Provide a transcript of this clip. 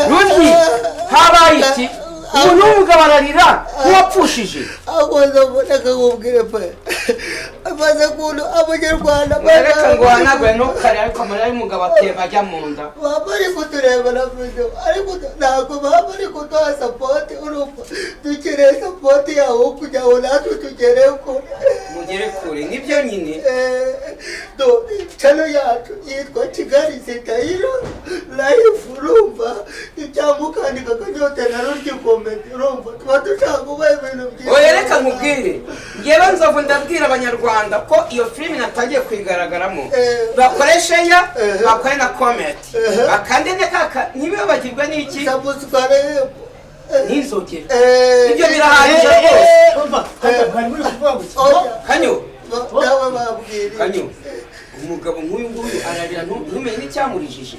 Rundi habaye iki umuntu w'umugabo ararira wapfushije akoze mboneka nkubwire pe amaze kuntu abanyarwanda reka ngo hanagwe no kare ariko amarira y'umugabo ateba ajya mu nda baba ari kutureba na video ariko ntabwo baba ari kuduha sapoti urumva dukeneye sapoti yawe kugira ngo natwe tugere kure nibyo nyine channel yacu yitwa Kigali Zitayiro live urumva cyangwa ukandika akanyote na rugikomedi urumva tuba dushaka kuba ibintu byiza oya reka nkubwire ngewe nzovu ndabwira abanyarwanda ko iyo filime natangiye kwigaragaramo bakoresha ya bakore na comment bakandene kaka ntibibagirwe n'iki subscribe n'inzogera ibyo birahagije rwose kanyo dawe babwira umugabo nk'uyu nguyu ararira ntumenye n'icyamurijije